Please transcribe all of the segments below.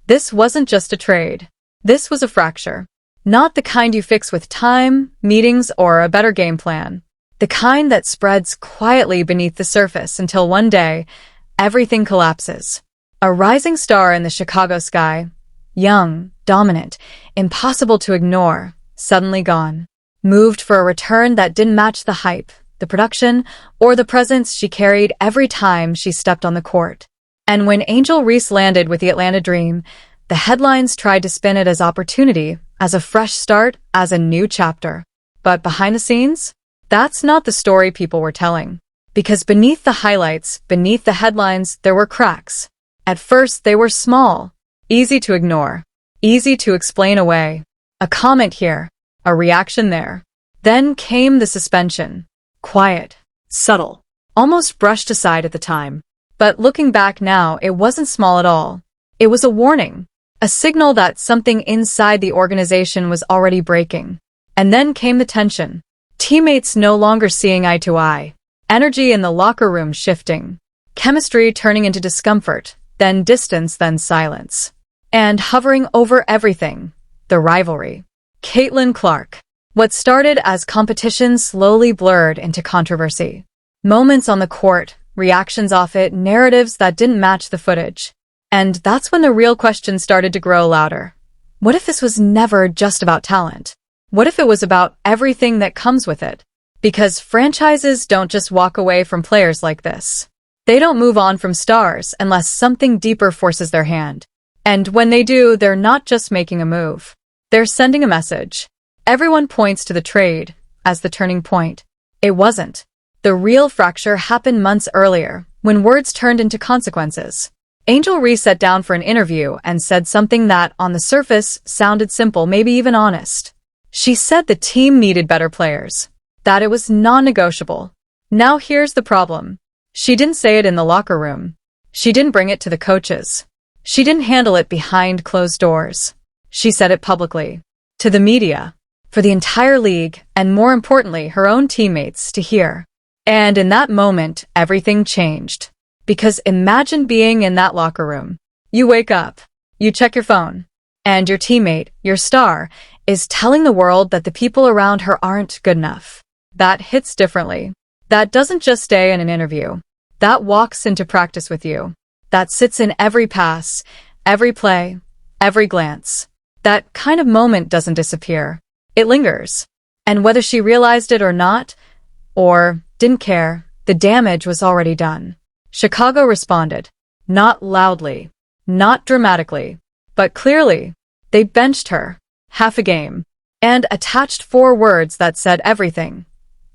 This wasn't just a trade. This was a fracture. Not the kind you fix with time, meetings, or a better game plan. The kind that spreads quietly beneath the surface until one day, everything collapses. A rising star in the Chicago sky, young, dominant, impossible to ignore, suddenly gone. Moved for a return that didn't match the hype, the production, or the presence she carried every time she stepped on the court. And when Angel Reese landed with the Atlanta Dream, the headlines tried to spin it as opportunity, as a fresh start, as a new chapter. But behind the scenes? That's not the story people were telling. Because beneath the highlights, beneath the headlines, there were cracks. At first, they were small, easy to ignore, easy to explain away. A comment here, a reaction there. Then came the suspension. Quiet, subtle, almost brushed aside at the time. But looking back now, it wasn't small at all. It was a warning, a signal that something inside the organization was already breaking. And then came the tension. Teammates no longer seeing eye to eye. Energy in the locker room shifting. Chemistry turning into discomfort, then distance, then silence. And hovering over everything, the rivalry. Caitlin Clark. What started as competition slowly blurred into controversy. Moments on the court, reactions off it, narratives that didn't match the footage. And that's when the real question started to grow louder. What if this was never just about talent? What if it was about everything that comes with it? Because franchises don't just walk away from players like this. They don't move on from stars unless something deeper forces their hand. And when they do, they're not just making a move. They're sending a message. Everyone points to the trade as the turning point. It wasn't. The real fracture happened months earlier, when words turned into consequences. Angel Reese sat down for an interview and said something that, on the surface, sounded simple, maybe even honest. She said the team needed better players, that it was non-negotiable. Now here's the problem. She didn't say it in the locker room. She didn't bring it to the coaches. She didn't handle it behind closed doors. She said it publicly. To the media. For the entire league, and more importantly, her own teammates to hear. And in that moment, everything changed. Because imagine being in that locker room. You wake up, you check your phone, and your teammate, your star, is telling the world that the people around her aren't good enough. That hits differently. That doesn't just stay in an interview. That walks into practice with you. That sits in every pass, every play, every glance. That kind of moment doesn't disappear. It lingers. And whether she realized it or not, or didn't care, the damage was already done. Chicago responded. Not loudly, not dramatically, but clearly. They benched her, half a game, and attached 4 words that said everything.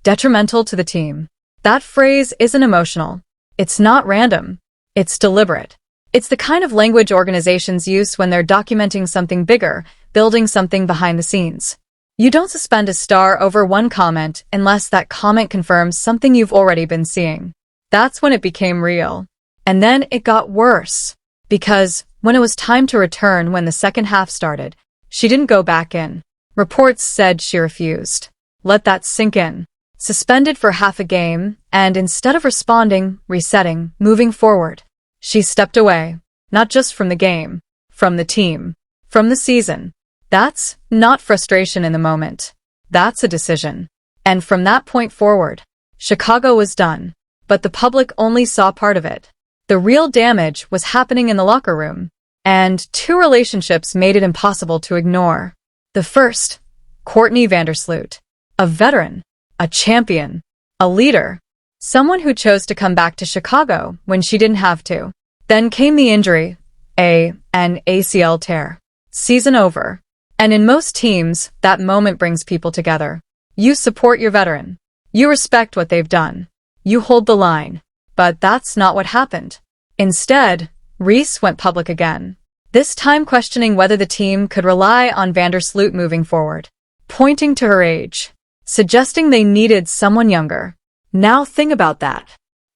Detrimental to the team. That phrase isn't emotional. It's not random. It's deliberate. It's the kind of language organizations use when they're documenting something bigger, building something behind the scenes. You don't suspend a star over one comment unless that comment confirms something you've already been seeing. That's when it became real. And then it got worse. Because when it was time to return when the second half started, she didn't go back in. Reports said she refused. Let that sink in. Suspended for half a game, and instead of responding, resetting, moving forward, she stepped away. Not just from the game, from the team, from the season. That's not frustration in the moment. That's a decision. And from that point forward, Chicago was done. But the public only saw part of it. The real damage was happening in the locker room. And 2 relationships made it impossible to ignore. The first, Courtney Vandersloot. A veteran, a champion, a leader. Someone who chose to come back to Chicago when she didn't have to. Then came the injury, an ACL tear. Season over. And in most teams, that moment brings people together. You support your veteran. You respect what they've done. You hold the line. But that's not what happened. Instead, Reese went public again. This time questioning whether the team could rely on Vandersloot moving forward. Pointing to her age. Suggesting they needed someone younger. Now think about that.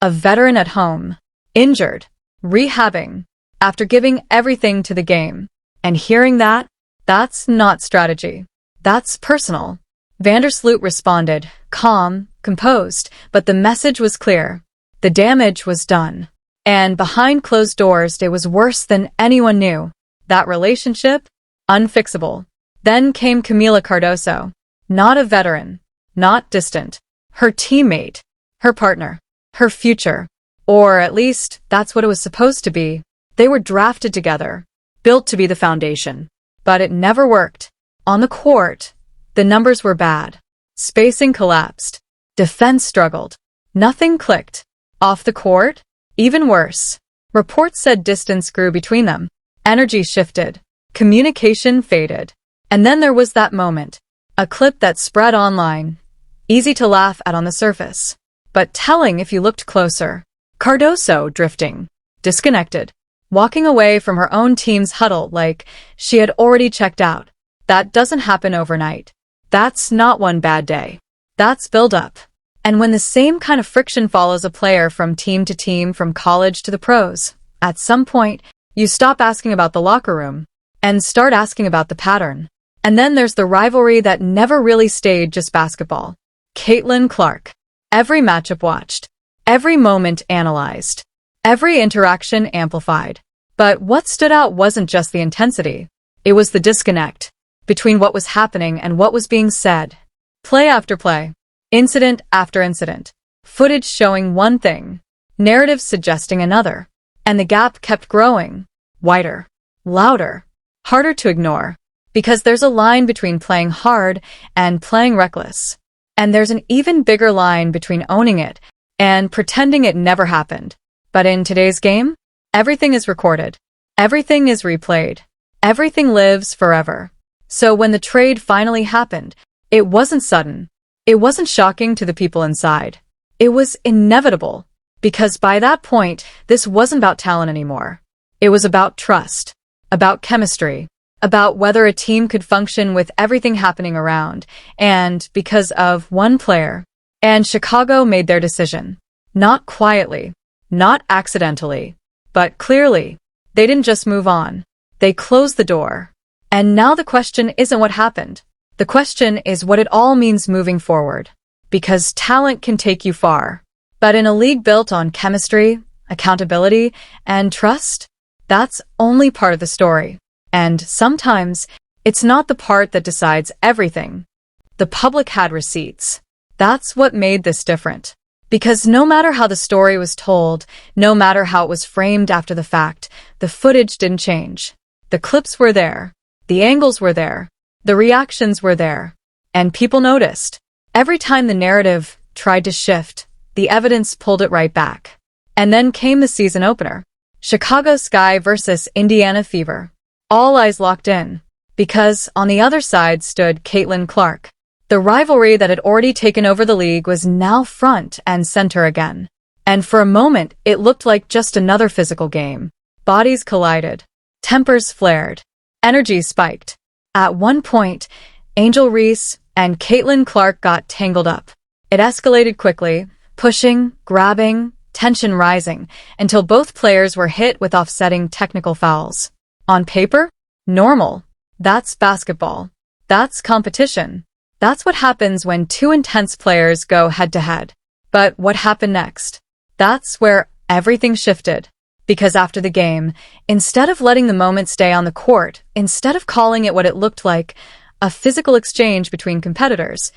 A veteran at home. Injured. Rehabbing. After giving everything to the game. And hearing that? That's not strategy. That's personal. Vandersloot responded, calm, composed, but the message was clear. The damage was done. And behind closed doors, it was worse than anyone knew. That relationship? Unfixable. Then came Camila Cardoso. Not a veteran. Not distant. Her teammate. Her partner. Her future. Or at least, that's what it was supposed to be. They were drafted together. Built to be the foundation. But it never worked. On the court, the numbers were bad. Spacing collapsed. Defense struggled. Nothing clicked. Off the court? Even worse. Reports said distance grew between them. Energy shifted. Communication faded. And then there was that moment. A clip that spread online. Easy to laugh at on the surface, but telling if you looked closer. Cardoso drifting. Disconnected. Walking away from her own team's huddle like she had already checked out. That doesn't happen overnight. That's not one bad day. That's build-up. And when the same kind of friction follows a player from team to team, from college to the pros, at some point, you stop asking about the locker room and start asking about the pattern. And then there's the rivalry that never really stayed just basketball. Caitlin Clark. Every matchup watched. Every moment analyzed. Every interaction amplified. But what stood out wasn't just the intensity. It was the disconnect between what was happening and what was being said. Play after play. Incident after incident. Footage showing one thing. Narratives suggesting another. And the gap kept growing. Wider. Louder. Harder to ignore. Because there's a line between playing hard and playing reckless. And there's an even bigger line between owning it and pretending it never happened. But in today's game, everything is recorded. Everything is replayed. Everything lives forever. So when the trade finally happened, it wasn't sudden. It wasn't shocking to the people inside. It was inevitable. Because by that point, this wasn't about talent anymore. It was about trust. About chemistry. About whether a team could function with everything happening around, and because of one player. And Chicago made their decision. Not quietly, not accidentally, but clearly. They didn't just move on. They closed the door. And now the question isn't what happened. The question is what it all means moving forward. Because talent can take you far. But in a league built on chemistry, accountability, and trust, that's only part of the story. And sometimes, it's not the part that decides everything. The public had receipts. That's what made this different. Because no matter how the story was told, no matter how it was framed after the fact, the footage didn't change. The clips were there. The angles were there. The reactions were there. And people noticed. Every time the narrative tried to shift, the evidence pulled it right back. And then came the season opener. Chicago Sky versus Indiana Fever. All eyes locked in, because on the other side stood Caitlin Clark. The rivalry that had already taken over the league was now front and center again. And for a moment, it looked like just another physical game. Bodies collided. Tempers flared. Energy spiked. At one point, Angel Reese and Caitlin Clark got tangled up. It escalated quickly, pushing, grabbing, tension rising, until both players were hit with offsetting technical fouls. On paper? Normal. That's basketball. That's competition. That's what happens when two intense players go head-to-head. But what happened next? That's where everything shifted. Because after the game, instead of letting the moment stay on the court, instead of calling it what it looked like, a physical exchange between competitors,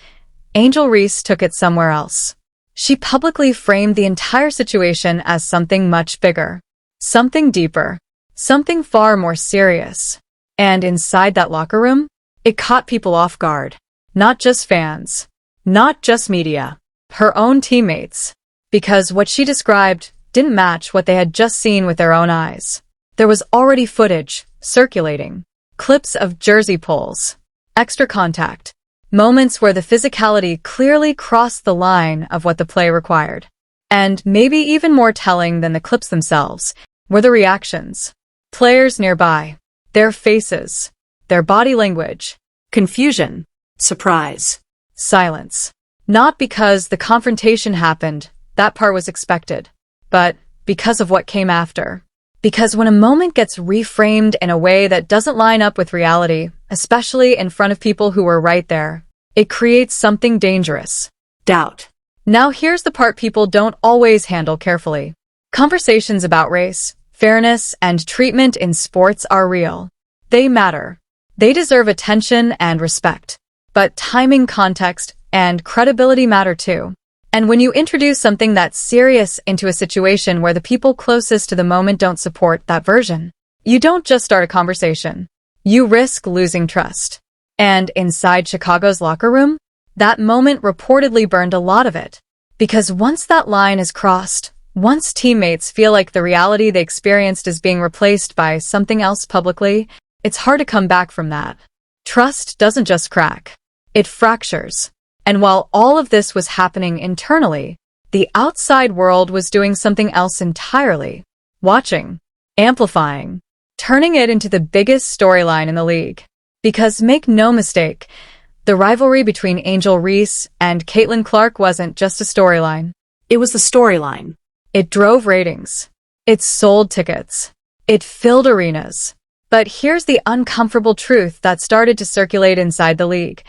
Angel Reese took it somewhere else. She publicly framed the entire situation as something much bigger. Something deeper. Something far more serious. And inside that locker room, it caught people off guard. Not just fans. Not just media. Her own teammates. Because what she described didn't match what they had just seen with their own eyes. There was already footage circulating. Clips of jersey pulls. Extra contact. Moments where the physicality clearly crossed the line of what the play required. And maybe even more telling than the clips themselves were the reactions. Players nearby, their faces, their body language, confusion, surprise, silence. Not because the confrontation happened, that part was expected, but because of what came after. Because when a moment gets reframed in a way that doesn't line up with reality, especially in front of people who were right there, it creates something dangerous. Doubt. Now here's the part people don't always handle carefully. Conversations about race, fairness, and treatment in sports are real. They matter. They deserve attention and respect. But timing, context, and credibility matter too. And when you introduce something that's serious into a situation where the people closest to the moment don't support that version, you don't just start a conversation. You risk losing trust. And inside Chicago's locker room, that moment reportedly burned a lot of it. Because once that line is crossed, once teammates feel like the reality they experienced is being replaced by something else publicly, it's hard to come back from that. Trust doesn't just crack. It fractures. And while all of this was happening internally, the outside world was doing something else entirely. Watching, amplifying, turning it into the biggest storyline in the league. Because make no mistake, the rivalry between Angel Reese and Caitlin Clark wasn't just a storyline. It was the storyline. It drove ratings. It sold tickets. It filled arenas. But here's the uncomfortable truth that started to circulate inside the league.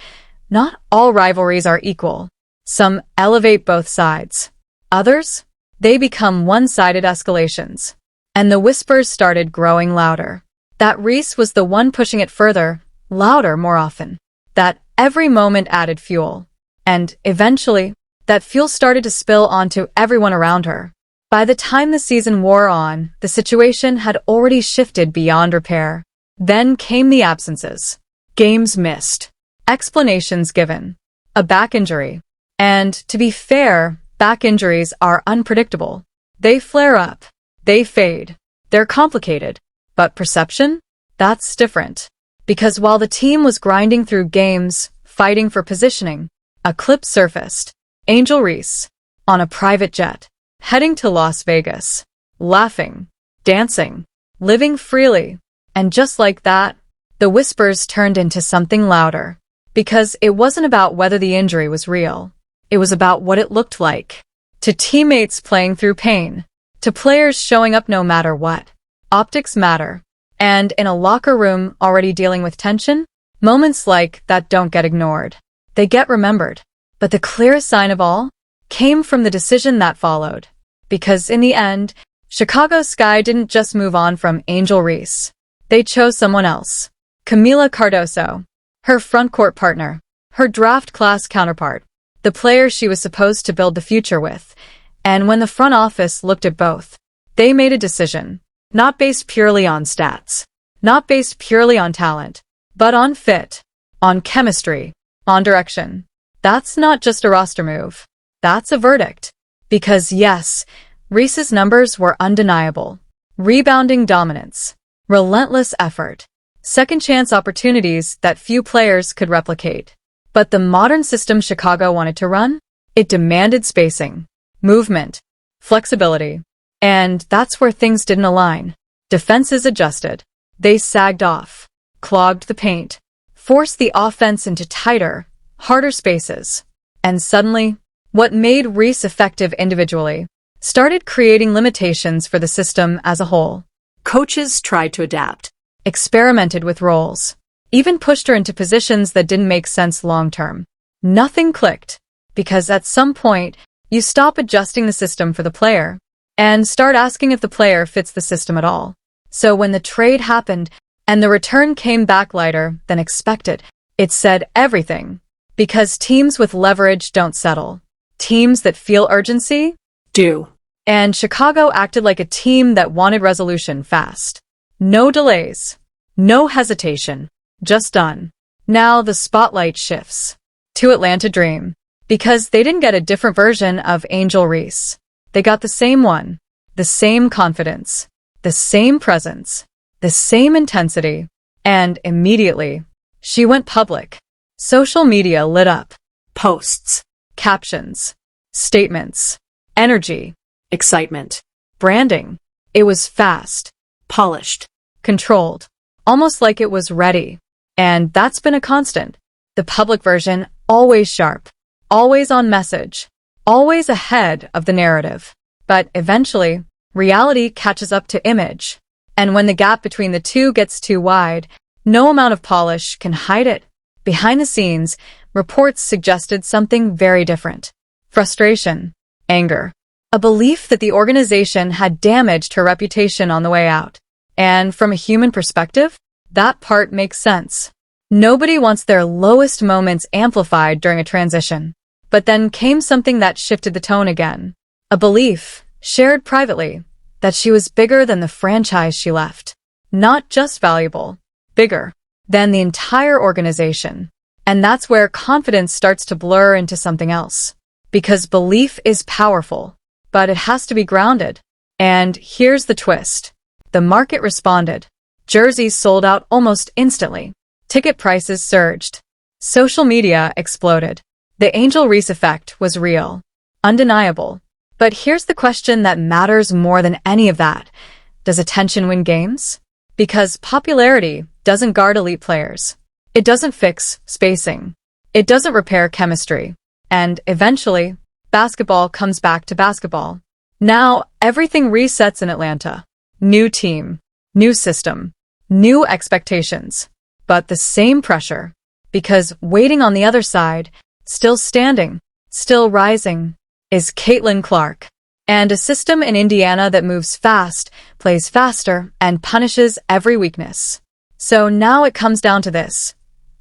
Not all rivalries are equal. Some elevate both sides. Others, they become one-sided escalations. And the whispers started growing louder. That Reese was the one pushing it further, louder more often. That every moment added fuel. And eventually, that fuel started to spill onto everyone around her. By the time the season wore on, the situation had already shifted beyond repair. Then came the absences. Games missed. Explanations given. A back injury. And, to be fair, back injuries are unpredictable. They flare up. They fade. They're complicated. But perception? That's different. Because while the team was grinding through games, fighting for positioning, a clip surfaced. Angel Reese, on a private jet, heading to Las Vegas, laughing, dancing, living freely. And just like that, the whispers turned into something louder. Because it wasn't about whether the injury was real. It was about what it looked like. To teammates playing through pain. To players showing up no matter what. Optics matter. And in a locker room already dealing with tension, moments like that don't get ignored. They get remembered. But the clearest sign of all came from the decision that followed. Because in the end, Chicago Sky didn't just move on from Angel Reese. They chose someone else. Camila Cardoso. Her frontcourt partner, her draft class counterpart, the player she was supposed to build the future with. And when the front office looked at both, they made a decision, not based purely on stats, not based purely on talent, but on fit, on chemistry, on direction. That's not just a roster move. That's a verdict. Because yes, Reese's numbers were undeniable. Rebounding dominance, relentless effort, second-chance opportunities that few players could replicate. But the modern system Chicago wanted to run? It demanded spacing, movement, flexibility. And that's where things didn't align. Defenses adjusted. They sagged off, clogged the paint, forced the offense into tighter, harder spaces. And suddenly, what made Reese effective individually started creating limitations for the system as a whole. Coaches tried to adapt. Experimented with roles, even pushed her into positions that didn't make sense long-term. Nothing clicked, because at some point, you stop adjusting the system for the player, and start asking if the player fits the system at all. So when the trade happened, and the return came back lighter than expected, it said everything. Because teams with leverage don't settle. Teams that feel urgency do. And Chicago acted like a team that wanted resolution fast. No delays. No hesitation. Just done. Now the spotlight shifts to Atlanta Dream. Because they didn't get a different version of Angel Reese. They got the same one. The same confidence. The same presence. The same intensity. And immediately, she went public. Social media lit up. Posts. Captions. Statements. Energy. Excitement. Branding. It was fast. Polished. Controlled. Almost like it was ready. And that's been a constant. The public version, always sharp. Always on message. Always ahead of the narrative. But eventually, reality catches up to image. And when the gap between the two gets too wide, no amount of polish can hide it. Behind the scenes, reports suggested something very different. Frustration. Anger. A belief that the organization had damaged her reputation on the way out. And from a human perspective, That part makes sense. Nobody wants their lowest moments amplified during a transition. But then came something that shifted the tone again. A belief, shared privately, that she was bigger than the franchise she left. Not just valuable, bigger than the entire organization. And that's where confidence starts to blur into something else. Because belief is powerful, but it has to be grounded. And here's the twist. The market responded. Jerseys sold out almost instantly. Ticket prices surged. Social media exploded. The Angel Reese effect was real. Undeniable. But here's the question that matters more than any of that. Does attention win games? Because popularity doesn't guard elite players. It doesn't fix spacing. It doesn't repair chemistry. And eventually, basketball comes back to basketball. Now, everything resets in Atlanta. New team, new system, new expectations. But the same pressure. Because waiting on the other side, still standing, still rising, is Caitlin Clark. And a system in Indiana that moves fast, plays faster, and punishes every weakness. So now it comes down to this.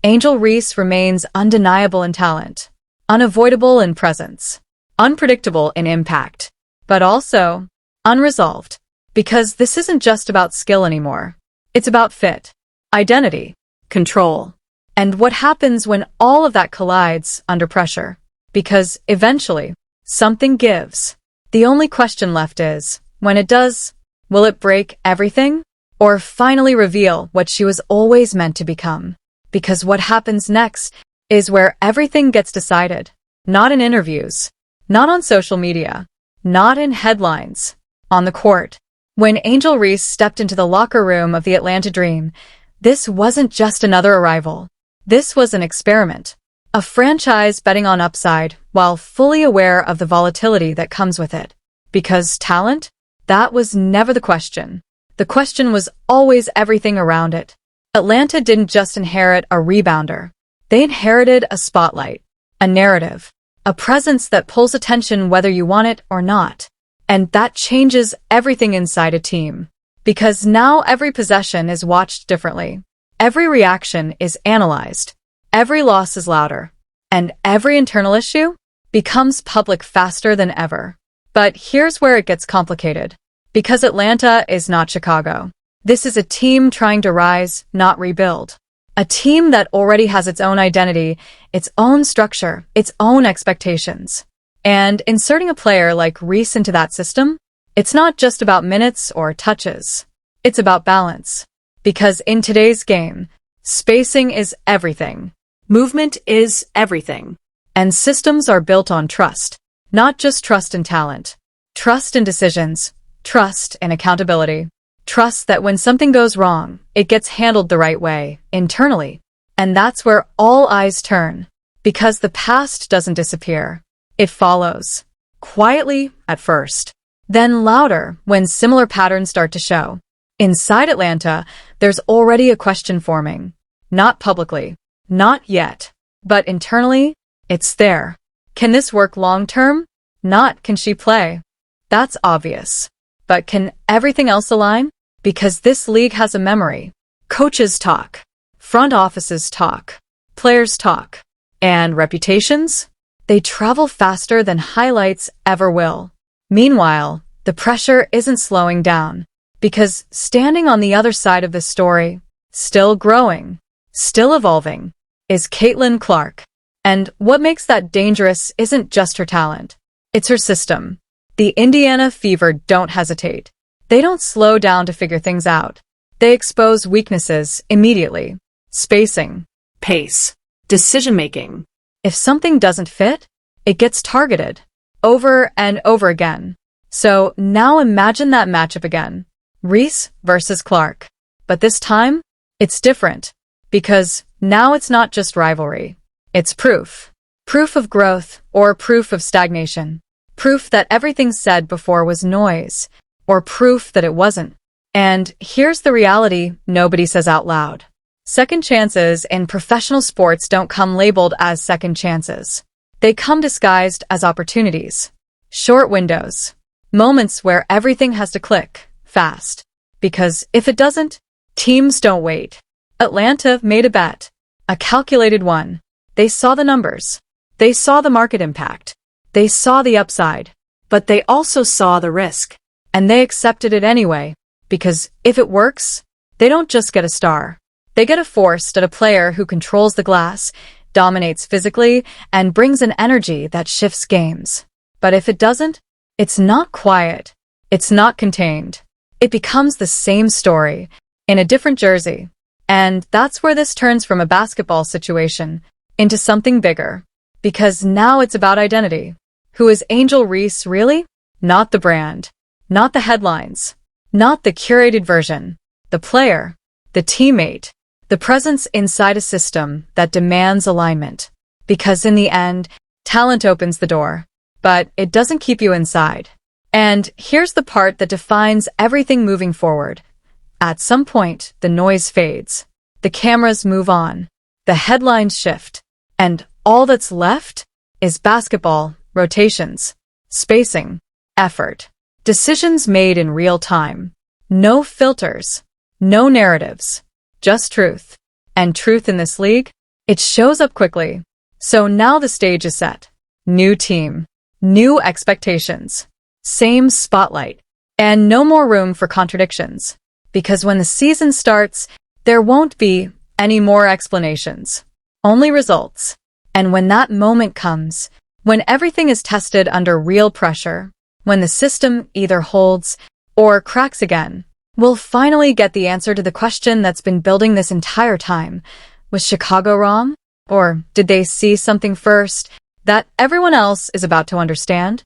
Angel Reese remains undeniable in talent, unavoidable in presence, unpredictable in impact, but also unresolved. Because this isn't just about skill anymore. It's about fit, identity, control. And what happens when all of that collides under pressure? Because eventually, something gives. The only question left is, when it does, will it break everything? Or finally reveal what she was always meant to become? Because what happens next is where everything gets decided. Not in interviews, not on social media, not in headlines, on the court. When Angel Reese stepped into the locker room of the Atlanta Dream, this wasn't just another arrival. This was an experiment. A franchise betting on upside while fully aware of the volatility that comes with it. Because talent? That was never the question. The question was always everything around it. Atlanta didn't just inherit a rebounder. They inherited a spotlight, a narrative, a presence that pulls attention whether you want it or not. And that changes everything inside a team. Because now every possession is watched differently. Every reaction is analyzed. Every loss is louder. And every internal issue becomes public faster than ever. But here's where it gets complicated. Because Atlanta is not Chicago. This is a team trying to rise, not rebuild. A team that already has its own identity, its own structure, its own expectations. And inserting a player like Reese into that system, it's not just about minutes or touches. It's about balance. Because in today's game, spacing is everything. Movement is everything. And systems are built on trust. Not just trust in talent. Trust in decisions. Trust in accountability. Trust that when something goes wrong, it gets handled the right way, internally. And that's where all eyes turn. Because the past doesn't disappear. It follows. Quietly at first. Then louder when similar patterns start to show. Inside Atlanta, there's already a question forming. Not publicly. Not yet. But internally, it's there. Can this work long-term? Not can she play. That's obvious. But can everything else align? Because this league has a memory. Coaches talk. Front offices talk. Players talk. And reputations? They travel faster than highlights ever will. Meanwhile, the pressure isn't slowing down. Because standing on the other side of the story, still growing, still evolving, is Caitlin Clark. And what makes that dangerous isn't just her talent. It's her system. The Indiana Fever don't hesitate. They don't slow down to figure things out. They expose weaknesses immediately. Spacing, Pace. Decision-making. if something doesn't fit, it gets targeted over and over again. So now imagine that matchup again. Reese versus Clark. But this time, it's different. Because now it's not just rivalry. It's proof. Proof of growth or proof of stagnation. Proof that everything said before was noise. Or proof that it wasn't. And here's the reality nobody says out loud. Second chances in professional sports don't come labeled as second chances. They come disguised as opportunities. Short windows. Moments where everything has to click, fast. Because if it doesn't, teams don't wait. Atlanta made a bet, a calculated one. They saw the numbers. They saw the market impact. They saw the upside. But they also saw the risk. And they accepted it anyway, because if it works, they don't just get a star. They get a force at a player who controls the glass, dominates physically, and brings an energy that shifts games. But if it doesn't, it's not quiet. It's not contained. It becomes the same story, in a different jersey. And that's where this turns from a basketball situation into something bigger. Because now it's about identity. Who is Angel Reese really? Not the brand. Not the headlines. Not the curated version. The player. The teammate. The presence inside a system that demands alignment. Because in the end, talent opens the door. But it doesn't keep you inside. And here's the part that defines everything moving forward. At some point, the noise fades. The cameras move on. The headlines shift. And all that's left is basketball, rotations, spacing, effort, decisions made in real time. No filters, no narratives, just truth. And truth in this league, it shows up quickly. So now the stage is set. New team, new expectations, same spotlight, and no more room for contradictions. Because when the season starts, there won't be any more explanations, only results. And when that moment comes, when everything is tested under real pressure, when the system either holds or cracks again, we'll finally get the answer to the question that's been building this entire time. Was Chicago wrong? Or did they see something first that everyone else is about to understand?